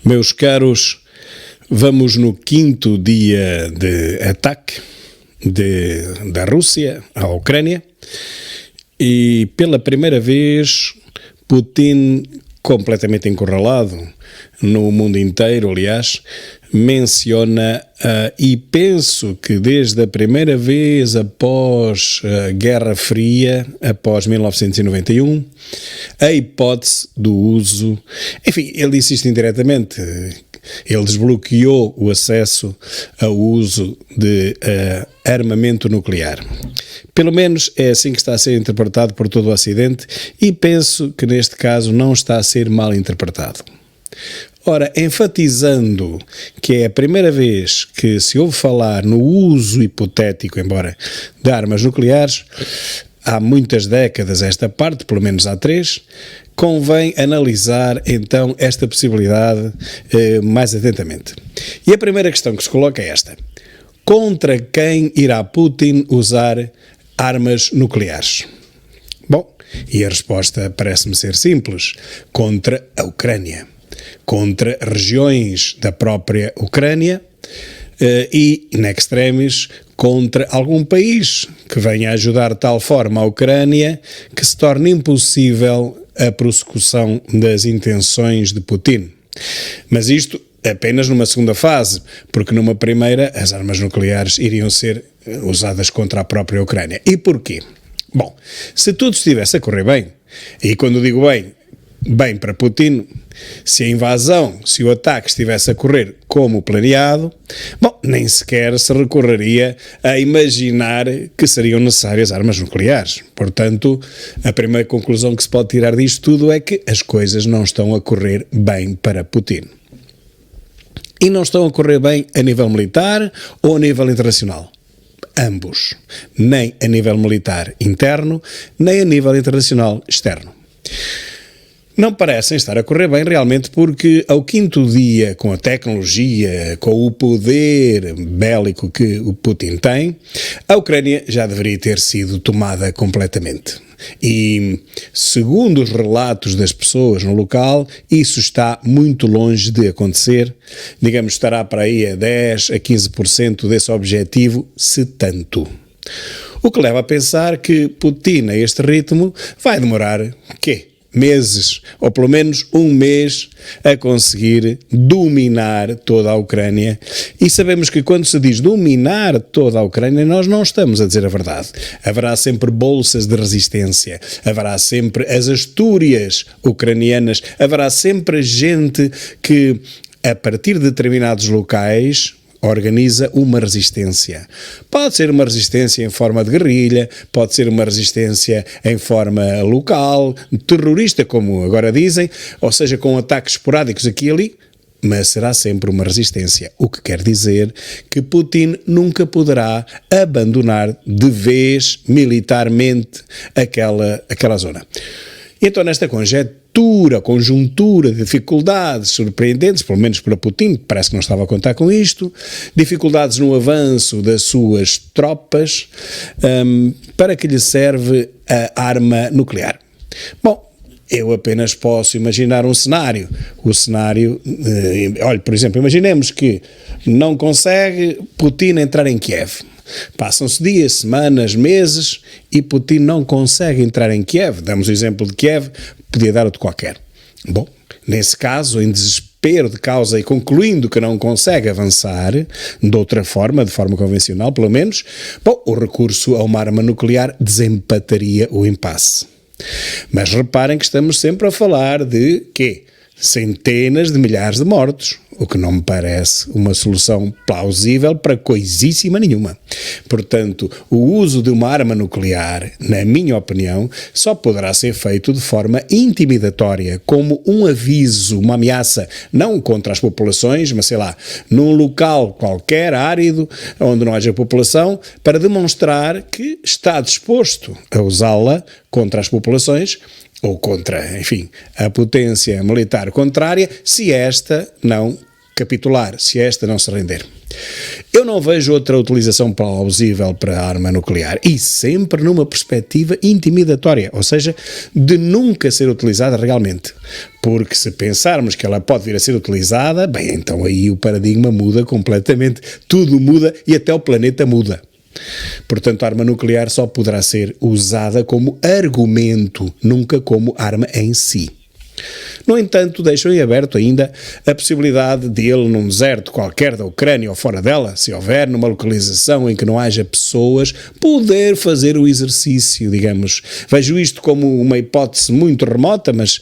Meus caros, vamos no 5º dia de ataque da Rússia à Ucrânia e pela primeira vez Putin, completamente encurralado no mundo inteiro, aliás, menciona, e penso que desde a primeira vez após a Guerra Fria, após 1991, a hipótese do uso, enfim, ele disse isto indiretamente, ele desbloqueou o acesso ao uso de armamento nuclear. Pelo menos é assim que está a ser interpretado por todo o Ocidente e penso que neste caso não está a ser mal interpretado. Ora, enfatizando que é a primeira vez que se ouve falar no uso hipotético, embora, de armas nucleares, há muitas décadas esta parte, pelo menos há 3, convém analisar então esta possibilidade mais atentamente. E a primeira questão que se coloca é esta: contra quem irá Putin usar armas nucleares? Bom, e a resposta parece-me ser simples: contra a Ucrânia, contra regiões da própria Ucrânia e, in extremis, contra algum país que venha a ajudar de tal forma a Ucrânia que se torne impossível a prossecução das intenções de Putin. Mas isto apenas numa segunda fase, porque numa primeira as armas nucleares iriam ser usadas contra a própria Ucrânia. E porquê? Bom, se tudo estivesse a correr bem, e quando digo bem para Putin, se a invasão, se o ataque estivesse a correr como planeado, bom, nem sequer se recorreria a imaginar que seriam necessárias armas nucleares. Portanto, a primeira conclusão que se pode tirar disto tudo é que as coisas não estão a correr bem para Putin. E não estão a correr bem a nível militar ou a nível internacional? Ambos. Nem a nível militar interno, nem a nível internacional externo. Não parecem estar a correr bem realmente porque ao 5º dia, com a tecnologia, com o poder bélico que o Putin tem, a Ucrânia já deveria ter sido tomada completamente. E, segundo os relatos das pessoas no local, isso está muito longe de acontecer. Digamos, estará para aí a 10% a 15% desse objetivo, se tanto. O que leva a pensar que Putin, a este ritmo, vai demorar, meses, ou pelo menos um mês, a conseguir dominar toda a Ucrânia. E sabemos que quando se diz dominar toda a Ucrânia, nós não estamos a dizer a verdade. Haverá sempre bolsas de resistência, haverá sempre as Astúrias ucranianas, haverá sempre gente que, a partir de determinados locais, organiza uma resistência. Pode ser uma resistência em forma de guerrilha, pode ser uma resistência em forma local, terrorista, como agora dizem, ou seja, com ataques esporádicos aqui e ali, mas será sempre uma resistência, o que quer dizer que Putin nunca poderá abandonar de vez militarmente aquela zona. Então, nesta conjuntura de dificuldades surpreendentes, pelo menos para Putin, parece que não estava a contar com isto, dificuldades no avanço das suas tropas, para que lhe serve a arma nuclear? Bom, eu apenas posso imaginar um cenário. O cenário, olha, por exemplo, imaginemos que não consegue Putin entrar em Kiev. Passam-se dias, semanas, meses e Putin não consegue entrar em Kiev. Damos o exemplo de Kiev, podia dar outro qualquer. Bom, nesse caso, em desespero de causa e concluindo que não consegue avançar de outra forma, de forma convencional pelo menos, bom, o recurso a uma arma nuclear desempataria o impasse. Mas reparem que estamos sempre a falar de centenas de milhares de mortos, o que não me parece uma solução plausível para coisíssima nenhuma. Portanto, o uso de uma arma nuclear, na minha opinião, só poderá ser feito de forma intimidatória, como um aviso, uma ameaça, não contra as populações, mas sei lá, num local qualquer árido, onde não haja população, para demonstrar que está disposto a usá-la contra as populações, ou contra, enfim, a potência militar contrária, se esta não capitular se esta não se render. Eu não vejo outra utilização plausível para a arma nuclear e sempre numa perspectiva intimidatória, ou seja, de nunca ser utilizada realmente. Porque se pensarmos que ela pode vir a ser utilizada, bem, então aí o paradigma muda completamente, tudo muda e até o planeta muda. Portanto, a arma nuclear só poderá ser usada como argumento, nunca como arma em si. No entanto, deixam em aberto ainda a possibilidade de ele, num deserto qualquer da Ucrânia ou fora dela, se houver numa localização em que não haja pessoas, poder fazer o exercício, digamos. Vejo isto como uma hipótese muito remota, mas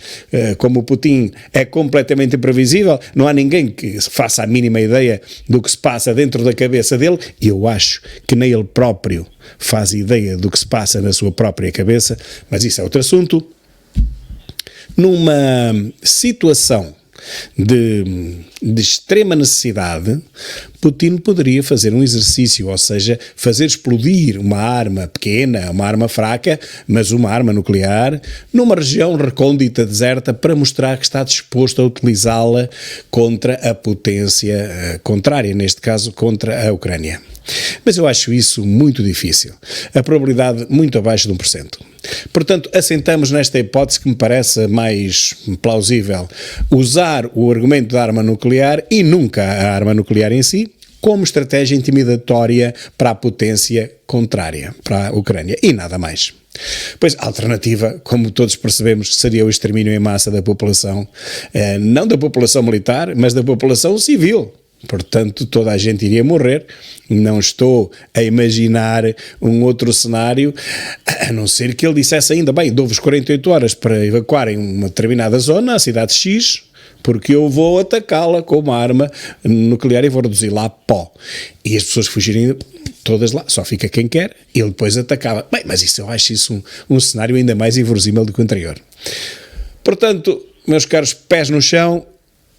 como o Putin é completamente imprevisível, não há ninguém que faça a mínima ideia do que se passa dentro da cabeça dele, e eu acho que nem ele próprio faz ideia do que se passa na sua própria cabeça, mas isso é outro assunto. Numa situação de extrema necessidade, Putin poderia fazer um exercício, ou seja, fazer explodir uma arma pequena, uma arma fraca, mas uma arma nuclear, numa região recôndita, deserta, para mostrar que está disposto a utilizá-la contra a potência contrária, neste caso contra a Ucrânia. Mas eu acho isso muito difícil. A probabilidade muito abaixo de 1%. Portanto, assentamos nesta hipótese que me parece mais plausível. Usar o argumento da arma nuclear e nunca a arma nuclear em si como estratégia intimidatória para a potência contrária, para a Ucrânia. E nada mais. Pois a alternativa, como todos percebemos, seria o extermínio em massa da população, não da população militar, mas da população civil. Portanto, toda a gente iria morrer. Não estou a imaginar um outro cenário, a não ser que ele dissesse ainda, bem, dou-vos 48 horas para evacuarem uma determinada zona, a cidade X, porque eu vou atacá-la com uma arma nuclear e vou reduzir lá pó. E as pessoas fugirem todas lá, só fica quem quer, e ele depois atacava. Bem, mas isso, eu acho isso um cenário ainda mais inverossímil do que o anterior. Portanto, meus caros, pés no chão,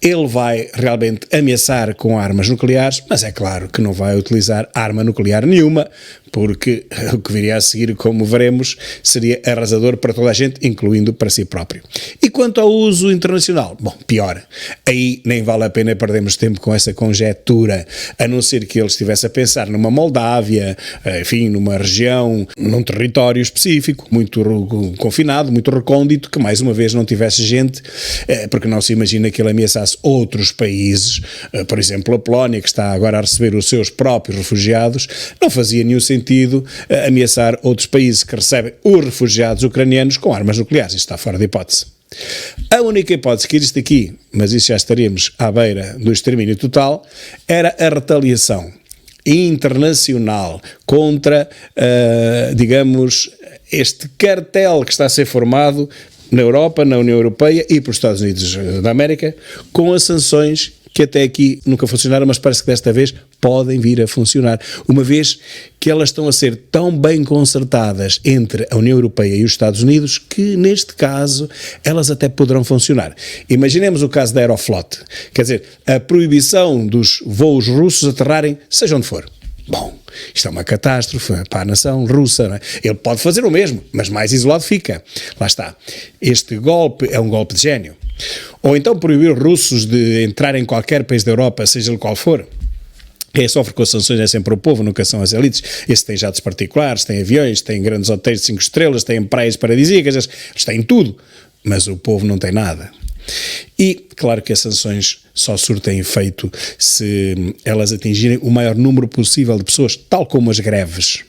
ele vai realmente ameaçar com armas nucleares, mas é claro que não vai utilizar arma nuclear nenhuma, porque o que viria a seguir, como veremos, seria arrasador para toda a gente, incluindo para si próprio. E quanto ao uso internacional? Bom, pior. Aí nem vale a pena perdermos tempo com essa conjetura, a não ser que ele estivesse a pensar numa Moldávia, enfim, numa região, num território específico, muito confinado, muito recôndito, que mais uma vez não tivesse gente, porque não se imagina que ele ameaçasse outros países, por exemplo a Polónia, que está agora a receber os seus próprios refugiados. Não fazia nenhum sentido ameaçar outros países que recebem os refugiados ucranianos com armas nucleares. Isto está fora de hipótese. A única hipótese que existe aqui, mas isso já estaríamos à beira do extermínio total, era a retaliação internacional contra, digamos, este cartel que está a ser formado na Europa, na União Europeia e pelos Estados Unidos da América, com as sanções que até aqui nunca funcionaram, mas parece que desta vez podem vir a funcionar, uma vez que elas estão a ser tão bem concertadas entre a União Europeia e os Estados Unidos que, neste caso, elas até poderão funcionar. Imaginemos o caso da Aeroflot, quer dizer, a proibição dos voos russos aterrarem, seja onde for. Bom, isto é uma catástrofe para a nação russa, não é? Ele pode fazer o mesmo, mas mais isolado fica. Lá está. Este golpe é um golpe de gênio. Ou então proibir os russos de entrar em qualquer país da Europa, seja ele qual for. Quem sofre com as sanções é sempre o povo, nunca são as elites. Estes têm jatos particulares, têm aviões, têm grandes hotéis de 5 estrelas, têm praias paradisíacas, eles têm tudo. Mas o povo não tem nada. E, claro que as sanções só surtem efeito se elas atingirem o maior número possível de pessoas, tal como as greves.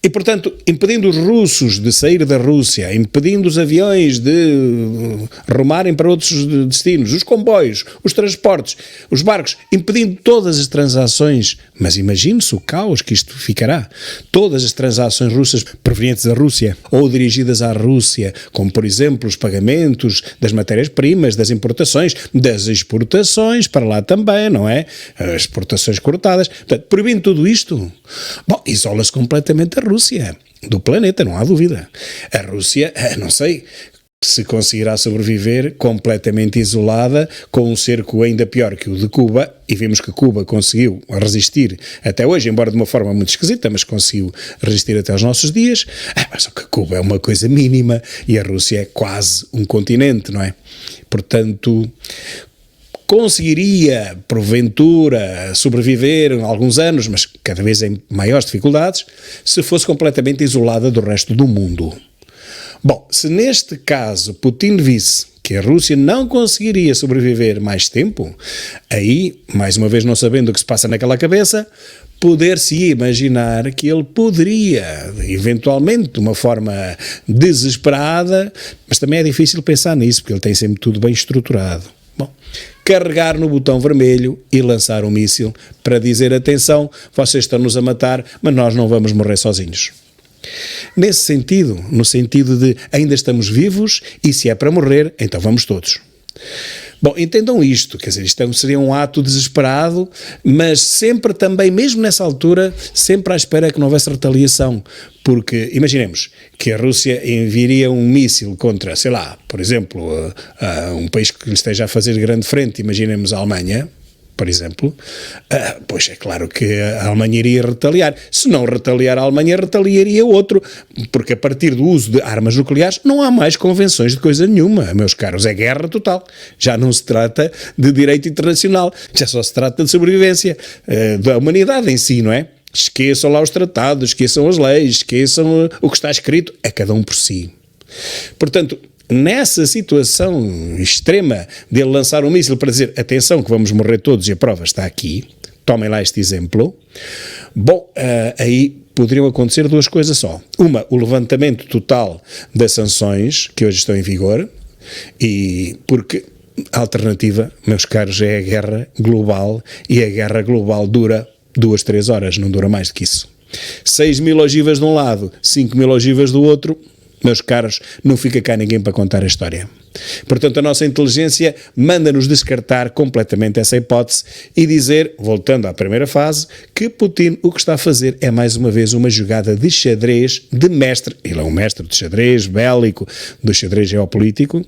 E, portanto, impedindo os russos de sair da Rússia, impedindo os aviões de rumarem para outros destinos, os comboios, os transportes, os barcos, impedindo todas as transações, mas imagine-se o caos que isto ficará. Todas as transações russas provenientes da Rússia ou dirigidas à Rússia, como, por exemplo, os pagamentos das matérias-primas, das importações, das exportações, para lá também, não é? As exportações cortadas. Portanto, proibindo tudo isto, bom, isola-se completamente a Rússia do planeta, não há dúvida. A Rússia, não sei se conseguirá sobreviver completamente isolada, com um cerco ainda pior que o de Cuba, e vimos que Cuba conseguiu resistir até hoje, embora de uma forma muito esquisita, mas conseguiu resistir até aos nossos dias. Só que Cuba é uma coisa mínima e a Rússia é quase um continente, não é? Portanto, conseguiria, porventura, sobreviver alguns anos, mas cada vez em maiores dificuldades, se fosse completamente isolada do resto do mundo. Bom, se neste caso Putin visse que a Rússia não conseguiria sobreviver mais tempo, aí, mais uma vez não sabendo o que se passa naquela cabeça, poder-se imaginar que ele poderia, eventualmente, de uma forma desesperada, mas também é difícil pensar nisso, porque ele tem sempre tudo bem estruturado. Bom, carregar no botão vermelho e lançar um míssil para dizer, atenção, vocês estão-nos a matar, mas nós não vamos morrer sozinhos. Nesse sentido, no sentido de ainda estamos vivos e se é para morrer, então vamos todos. Bom, entendam isto, quer dizer, isto seria um ato desesperado, mas sempre também, mesmo nessa altura, sempre à espera que não houvesse retaliação, porque imaginemos que a Rússia enviaria um míssil contra, sei lá, por exemplo, um país que lhe esteja a fazer grande frente, imaginemos a Alemanha, por exemplo, pois é claro que a Alemanha iria retaliar. Se não retaliar a Alemanha, retaliaria outro, porque a partir do uso de armas nucleares não há mais convenções de coisa nenhuma, meus caros, é guerra total. Já não se trata de direito internacional, já só se trata de sobrevivência da humanidade em si, não é? Esqueçam lá os tratados, esqueçam as leis, esqueçam o que está escrito, é cada um por si. Portanto, nessa situação extrema de ele lançar um míssil para dizer, atenção que vamos morrer todos e a prova está aqui, tomem lá este exemplo, bom, aí poderiam acontecer duas coisas só. Uma, o levantamento total das sanções que hoje estão em vigor, e porque a alternativa, meus caros, é a guerra global, e a guerra global dura 2-3 horas, não dura mais do que isso. 6.000 ogivas de um lado, 5.000 ogivas do outro, meus caros, não fica cá ninguém para contar a história. Portanto, a nossa inteligência manda-nos descartar completamente essa hipótese e dizer, voltando à primeira fase, que Putin o que está a fazer é mais uma vez uma jogada de xadrez de mestre. Ele é um mestre de xadrez bélico, do xadrez geopolítico,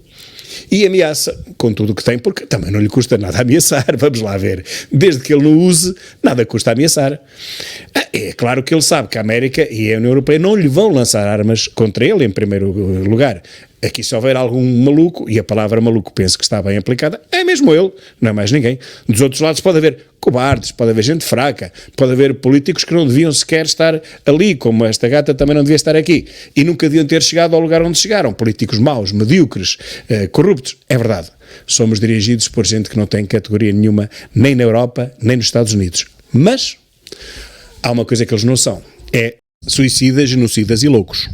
e ameaça com tudo o que tem, porque também não lhe custa nada ameaçar, vamos lá ver. Desde que ele não use, nada custa ameaçar. É claro que ele sabe que a América e a União Europeia não lhe vão lançar armas contra ele, em primeiro lugar. Aqui se houver algum maluco, e a palavra maluco penso que está bem aplicada, é mesmo ele, não é mais ninguém. Dos outros lados pode haver cobardes, pode haver gente fraca, pode haver políticos que não deviam sequer estar ali, como esta gata também não devia estar aqui, e nunca deviam ter chegado ao lugar onde chegaram, políticos maus, medíocres, corruptos, é verdade. Somos dirigidos por gente que não tem categoria nenhuma, nem na Europa, nem nos Estados Unidos. Mas há uma coisa que eles não são, é suicidas, genocidas e loucos.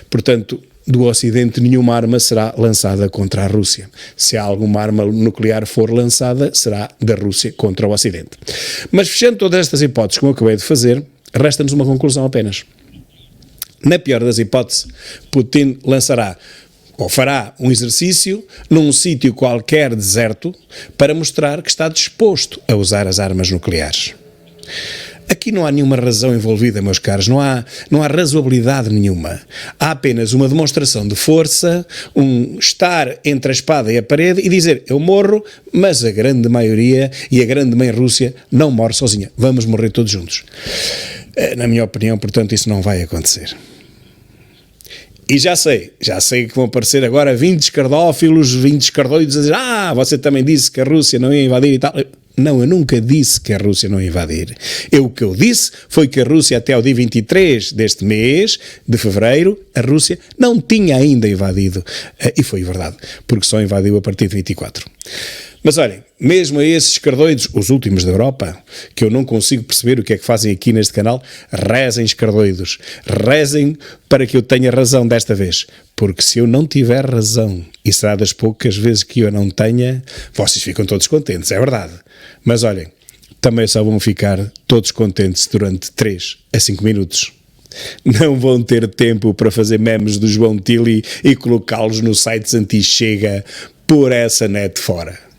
Portanto, do Ocidente nenhuma arma será lançada contra a Rússia. Se alguma arma nuclear for lançada, será da Rússia contra o Ocidente. Mas fechando todas estas hipóteses, como eu acabei de fazer, resta-nos uma conclusão apenas. Na pior das hipóteses, Putin lançará ou fará um exercício num sítio qualquer deserto para mostrar que está disposto a usar as armas nucleares. Aqui não há nenhuma razão envolvida, meus caros, não há razoabilidade nenhuma. Há apenas uma demonstração de força, estar entre a espada e a parede e dizer, eu morro, mas a grande maioria e a grande mãe Rússia não morre sozinha. Vamos morrer todos juntos. Na minha opinião, portanto, isso não vai acontecer. E já sei que vão aparecer agora 20 escardófilos, 20 escardoidos a dizer, você também disse que a Rússia não ia invadir e tal. Não, eu nunca disse que a Rússia não ia invadir. O que eu disse foi que a Rússia até ao dia 23 deste mês, de fevereiro, a Rússia não tinha ainda invadido. E foi verdade, porque só invadiu a partir de 24. Mas olhem, mesmo a esses escardoidos, os últimos da Europa, que eu não consigo perceber o que é que fazem aqui neste canal, rezem escardoidos, rezem para que eu tenha razão desta vez, porque se eu não tiver razão, e será das poucas vezes que eu não tenha, vocês ficam todos contentes, é verdade. Mas olhem, também só vão ficar todos contentes durante 3 a 5 minutos. Não vão ter tempo para fazer memes do João Tilly e colocá-los nos sites anti-Chega por essa net fora.